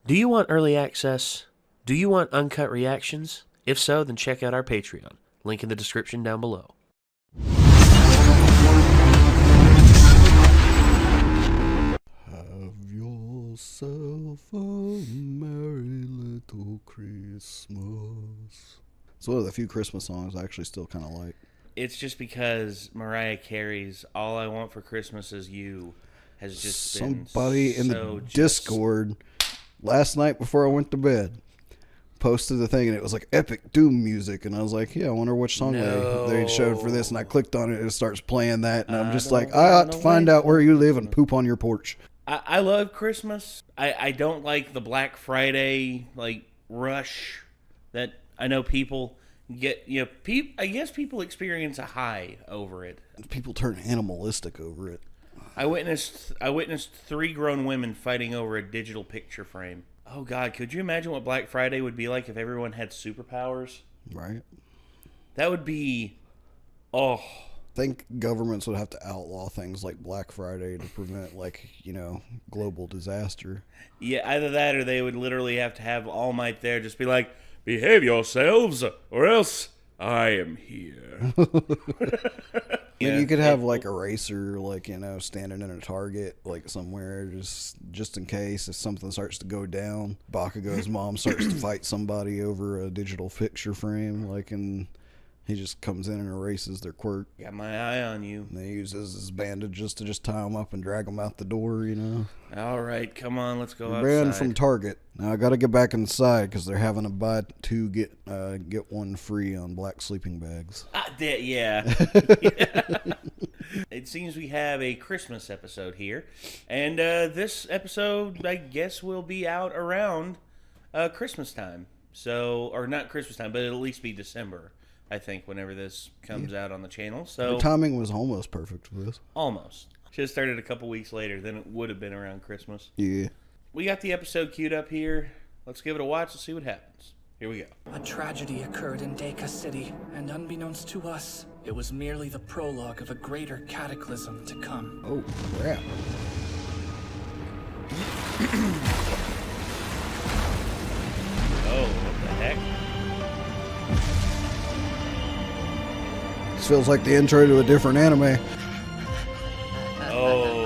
Do you want early access? Do you want uncut reactions? If so, then check out our Patreon. Link in the description down below. Have yourself a merry little Christmas. It's one of the few Christmas songs I actually still kind of like. It's just because Mariah Carey's All I Want for Christmas Is You has just Somebody been in the Discord last night before I went to bed posted the thing, and it was like epic doom music, and I was like, yeah, I wonder which song they showed for this, and I clicked on it, and it starts playing that, and I'm just like, I ought to find out where you live and poop on your porch. I love Christmas. I don't like the Black Friday rush that I know people get. I guess people experience a high over it. People turn animalistic over it. I witnessed 3 grown women fighting over a digital picture frame. Oh God, could you imagine what Black Friday would be like if everyone had superpowers? Right. That would be, I think governments would have to outlaw things like Black Friday to prevent, global disaster. Yeah, either that or they would literally have to have All Might there just be like, behave yourselves or else I am here. Yeah, you could have a racer, standing in a Target, somewhere, just in case if something starts to go down. Bakugo's mom starts to fight somebody over a digital picture frame, and he just comes in and erases their quirk. Got my eye on you. And he uses his bandages to just tie them up and drag them out the door, All right, come on, let's go outside. Banned from Target. Now I got to get back inside because they're having a buy 2 get 1 free on black sleeping bags. Yeah. It seems we have a Christmas episode here, and this episode, I guess, will be out around Christmas time. So, or not Christmas time, but it'll at least be December, I think, whenever this comes out on the channel. So the timing was almost perfect for this. Almost. Should have started a couple weeks later, then it would have been around Christmas. Yeah. We got the episode queued up here. Let's give it a watch and see what happens. Here we go. A tragedy occurred in Deka City, and unbeknownst to us, it was merely the prologue of a greater cataclysm to come. Oh, crap. Oh, what the heck? This feels like the intro to a different anime. Oh.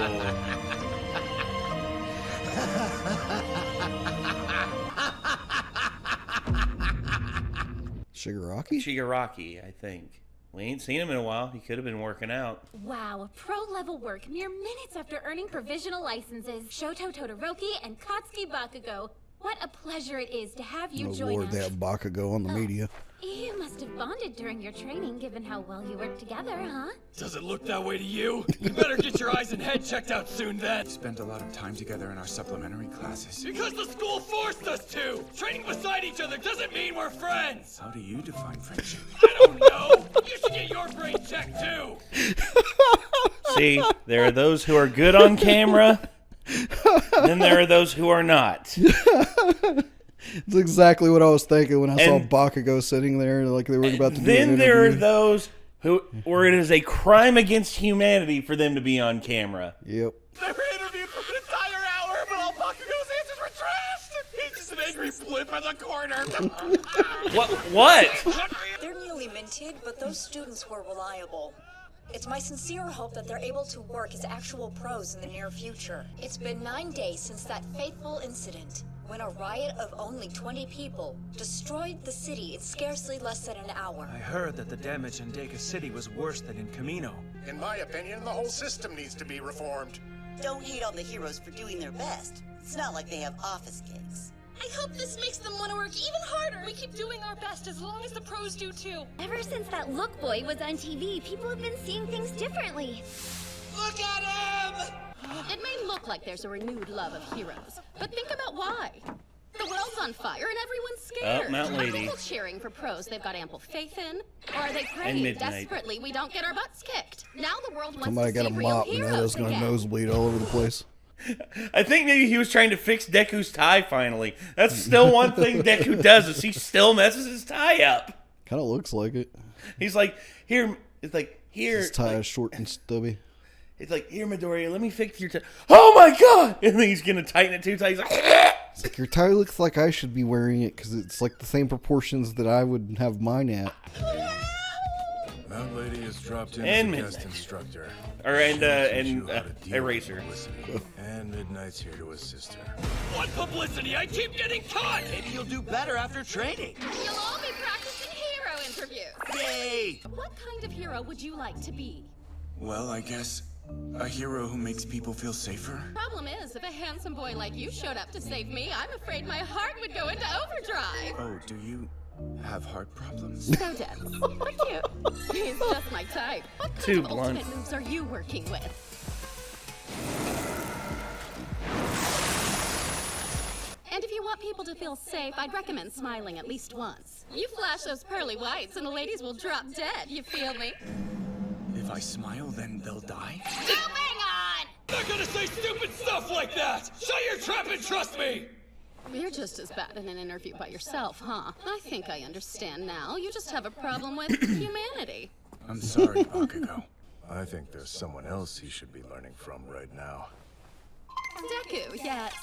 Shigaraki, I think. We ain't seen him in a while. He could have been working out. Wow, pro-level work mere minutes after earning provisional licenses. Shoto Todoroki and Katsuki Bakugo. What a pleasure it is to have you join Lord, us. they have Bakugo on the media. You must have bonded during your training, given how well you work together, huh? Does it look that way to you? You better get your eyes and head checked out soon then. We spent a lot of time together in our supplementary classes. Because the school forced us to! Training beside each other doesn't mean we're friends! How do you define friendship? I don't know! You should get your brain checked too! See, there are those who are good on camera, then there are those who are not. It's exactly what I was thinking when I saw Bakugo sitting there like they were about to do an interview. Then there are those where it is a crime against humanity for them to be on camera. Yep. They were interviewed for an entire hour, but all Bakugo's answers were trashed! He's just an angry flip in the corner! What? They're newly minted, but those students were reliable. It's my sincere hope that they're able to work as actual pros in the near future. It's been 9 days since that fateful incident, when a riot of only 20 people destroyed the city in scarcely less than an hour. I heard that the damage in Deka City was worse than in Camino. In my opinion, the whole system needs to be reformed. Don't hate on the heroes for doing their best. It's not like they have office gigs. I hope this makes them want to work even harder. We keep doing our best as long as the pros do too. Ever since that Look Boy was on TV, people have been seeing things differently. Look at him! It may look like there's a renewed love of heroes, but think about why. The world's on fire and everyone's scared. Oh, Mount Lady. Are people cheering for pros they've got ample faith in? Or are they praying desperately we don't get our butts kicked? Now the world wants Somebody to got see a real mop and heroes Nedo's gonna again. nosebleed all over the place. I think maybe he was trying to fix Deku's tie finally. That's still one thing Deku does is he still messes his tie up. Kind of looks like it. He's like, here, it's like, here. His tie is short and stubby. It's like, here, Midoriya, let me fix your tie. Oh my god! And then he's gonna tighten it too tight. He's like, It's like, your tie looks like I should be wearing it because it's like the same proportions that I would have mine at. That lady has dropped in And as a guest Midnight. instructor. And She'll teach you how to deal Eraser. with publicity. And Midnight's here to assist her. What publicity? I keep getting caught! Maybe you'll do better after training. You'll all be practicing hero interviews. Yay! What kind of hero would you like to be? Well, I guess a hero who makes people feel safer. Problem is, if a handsome boy like you showed up to save me, I'm afraid my heart would go into overdrive. Oh, do you have heart problems? So dense. But cute. He's just my type. What kind Too of blunt. ultimate moves are you working with? And if you want people to feel safe, I'd recommend smiling at least once. You flash those pearly whites and the ladies will drop dead, you feel me? If I smile, then they'll die? Moving on! They're gonna say stupid stuff like that! Shut your trap and trust me! You're just as bad in an interview by yourself, huh? I think I understand now. You just have a problem with humanity. I'm sorry, Bakugo. I think there's someone else he should be learning from right now. Deku, yes.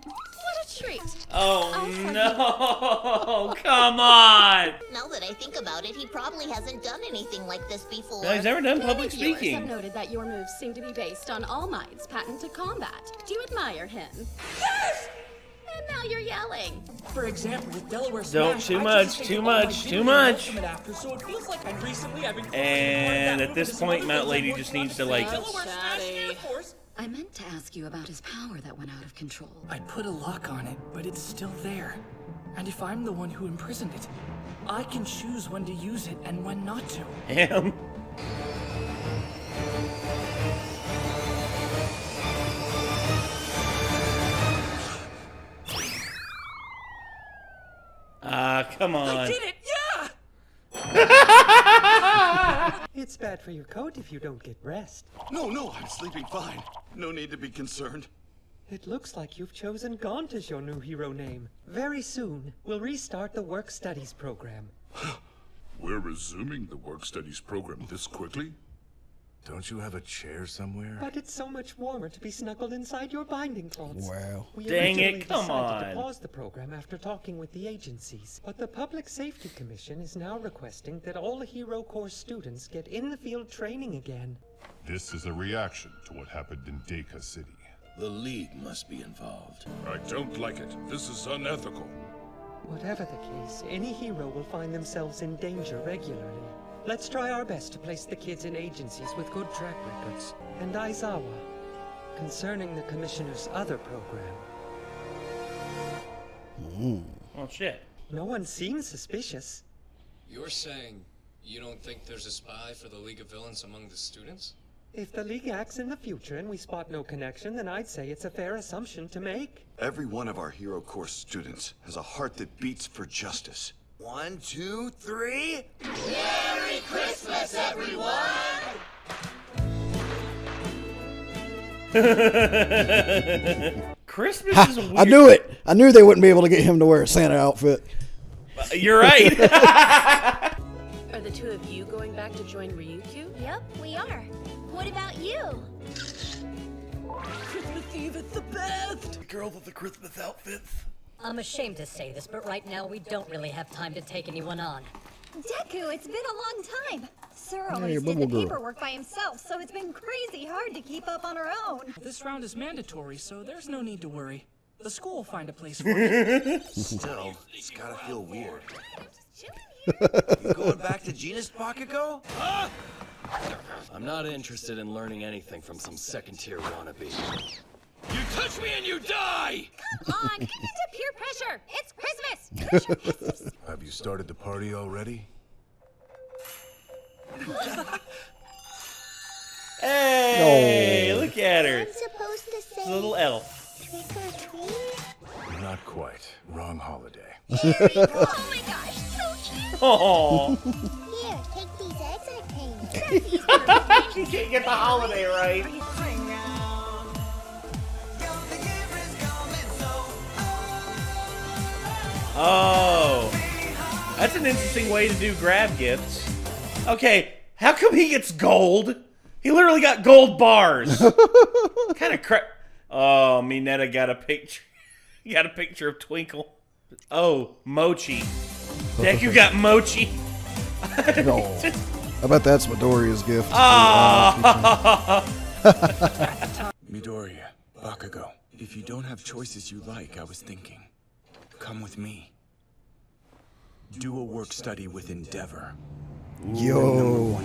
What a treat. Oh no! Come on! Now that I think about it, he probably hasn't done anything like this before. No, he's never done public Many viewers have speaking. noted that your moves seem to be based on All Might's patented combat. Do you admire him? Yes! And now you're yelling. For example, with Delaware Don't- Smash, too I much, just too think of all my much, too videos much. Ultimate After, so it feels like I'm recently having And at this point, Mount Lady just needs to like. Delaware Smash Air Force. I meant to ask you about his power that went out of control. I put a lock on it, but it's still there. And if I'm the one who imprisoned it, I can choose when to use it and when not to. Him. Come on. I did it! Yeah! It's bad for your coat if you don't get rest. No, I'm sleeping fine. No need to be concerned. It looks like you've chosen Gaunt as your new hero name. Very soon, we'll restart the work studies program. We're resuming the work studies program this quickly? Don't you have a chair somewhere? But it's so much warmer to be snuggled inside your binding cloths. Wow. We Dang originally it, come decided on. to pause the program after talking with the agencies, but the Public Safety Commission is now requesting that all Hero Corps students get in-the-field training again. This is a reaction to what happened in Deka City. The League must be involved. I don't like it. This is unethical. Whatever the case, any hero will find themselves in danger regularly. Let's try our best to place the kids in agencies with good track records. And Aizawa, concerning the Commissioner's other program. Oh shit. No one seems suspicious. You're saying you don't think there's a spy for the League of Villains among the students? If the League acts in the future and we spot no connection, then I'd say it's a fair assumption to make. Every one of our Hero Corps students has a heart that beats for justice. 1, 2, 3. Merry Christmas, everyone! Christmas is weird. I knew it. I knew they wouldn't be able to get him to wear a Santa outfit. You're right. Are the two of you going back to join Ryukyu? Yep, we are. What about you? Christmas Eve is the best! The girl with the Christmas outfits. I'm ashamed to say this, but right now we don't really have time to take anyone on. Deku, it's been a long time. Sir Hey, always did the Bubble Girl. paperwork by himself, so it's been crazy hard to keep up on our own. This round is mandatory, so there's no need to worry. The school will find a place for you. Still, it's gotta feel weird. You going back to Genus, Bakugo? I'm not interested in learning anything from some second-tier wannabe. You touch me and you die! Come on, give in to peer pressure. It's Christmas. Have you started the party already? Hey, look at her. I'm supposed to say Little elf. trick or treat? Not quite. Wrong holiday. Oh my gosh, so cute. Oh. Here, take these eggs I came. She can't get the holiday right. Oh. That's an interesting way to do grab gifts. Okay, how come he gets gold? He literally got gold bars. Kind of crap. Oh, Mineta got a picture. You got a picture of Twinkle. Oh, Mochi. Deku got Mochi. Oh, I bet that's Midoriya's gift. Midoriya, Bakugo, if you don't have choices you like, I was thinking, come with me. Do a work study with Endeavor. Yo,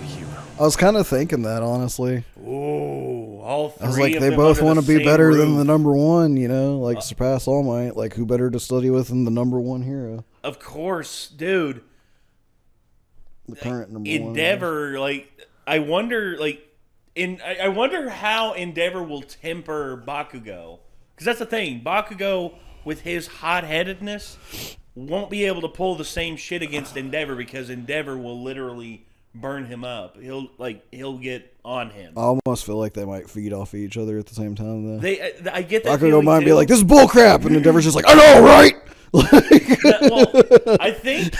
I was kind of thinking that, honestly. Ooh, all three. I was like, of they them both under want to the be same better roof. than the number one, you know, like surpass All Might. Like, who better to study with than the number one hero? Of course, dude. The current number Endeavor, like, I wonder, like, I wonder how Endeavor will temper Bakugo. Because that's the thing. Bakugo, with his hot-headedness, won't be able to pull the same shit against Endeavor because Endeavor will literally burn him up. He'll get on him. I almost feel like they might feed off each other at the same time, though. I get that. Bakugo might be like, "This is bullcrap," and Endeavor's just like, "I know, right?" Well, I think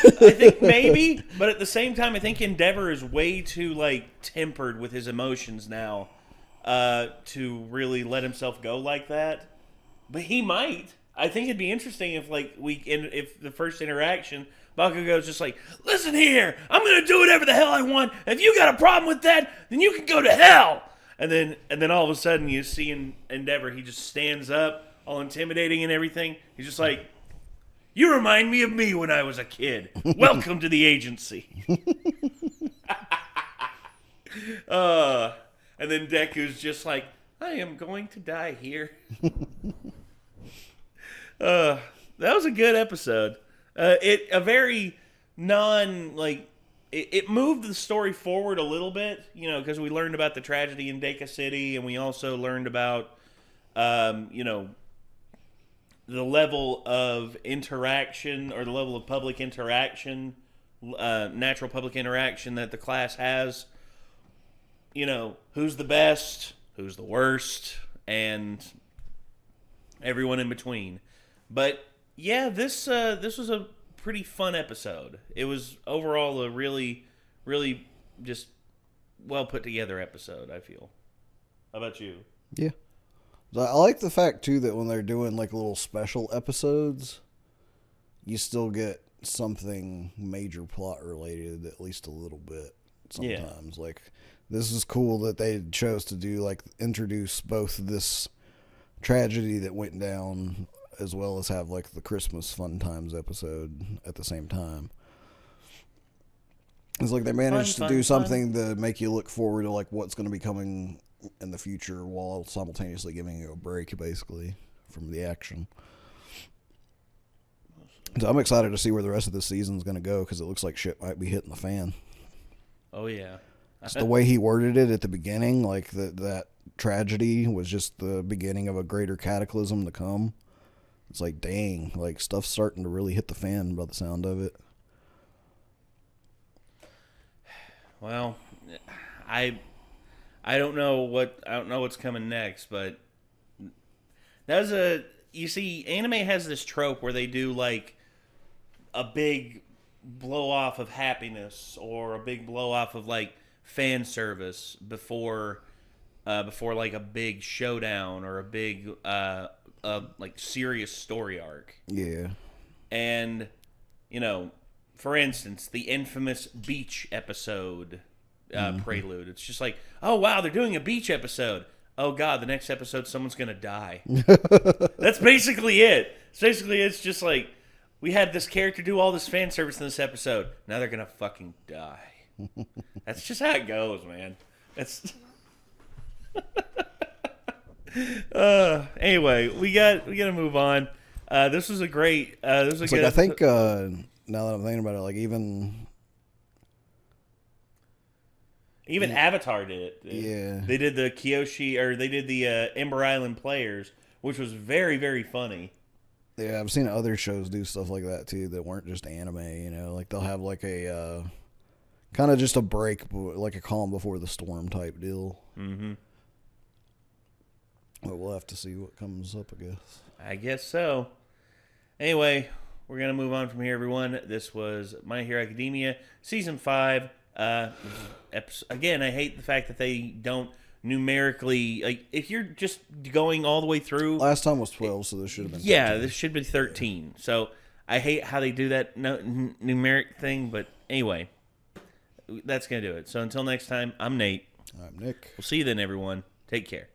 maybe, but at the same time, I think Endeavor is way too tempered with his emotions now to really let himself go like that. But he might. I think it'd be interesting if if the first interaction, Bakugo's just like, "Listen here, I'm gonna do whatever the hell I want. If you got a problem with that, then you can go to hell." And then all of a sudden you see Endeavor, he just stands up, all intimidating and everything. He's just like, "You remind me of me when I was a kid. Welcome to the agency." And then Deku's just like, "I am going to die here." That was a good episode. It moved the story forward a little bit, because we learned about the tragedy in Deka City, and we also learned about, the level of interaction or the level of public interaction, natural public interaction that the class has. Who's the best, who's the worst, and everyone in between. But yeah, this was a pretty fun episode. It was overall a really, really just well put together episode, I feel. How about you? Yeah. I like the fact, too, that when they're doing, little special episodes, you still get something major plot-related, at least a little bit, sometimes. Yeah. This is cool that they chose to do, introduce both this tragedy that went down, as well as have, the Christmas Fun Times episode at the same time. It's they managed to do something to make you look forward to, what's going to be coming in the future while simultaneously giving you a break, basically, from the action. So I'm excited to see where the rest of this season is going to go, because it looks like shit might be hitting the fan. Oh, yeah. It's the way he worded it at the beginning, that tragedy was just the beginning of a greater cataclysm to come. It's dang, stuff's starting to really hit the fan by the sound of it. Well, I don't know what's coming next, but you see, anime has this trope where they do a big blow off of happiness or a big blow off of fan service before a big showdown or a big serious story arc. Yeah. And for instance, the infamous beach episode prelude. It's just oh wow, they're doing a beach episode. Oh god, the next episode someone's gonna die. That's basically it. It's just we had this character do all this fan service in this episode. Now they're gonna fucking die. That's just how it goes, man. That's anyway, we got to move on. This was a great. This was a good. I think now that I'm thinking about it, even Avatar did it. Yeah, they did the Kyoshi, or they did the Ember Island Players, which was very, very funny. Yeah, I've seen other shows do stuff like that too that weren't just anime. They'll have a kind of just a break, like a calm before the storm type deal. Mm-hmm. But we'll have to see what comes up, I guess. I guess so. Anyway, we're going to move on from here, everyone. This was My Hero Academia, Season 5. Again, I hate the fact that they don't numerically, like, if you're just going all the way through. Last time was 12, so this should have been 13. Yeah, this should be 13. So I hate how they do that numeric thing, but anyway, that's going to do it. So until next time, I'm Nate. I'm Nick. We'll see you then, everyone. Take care.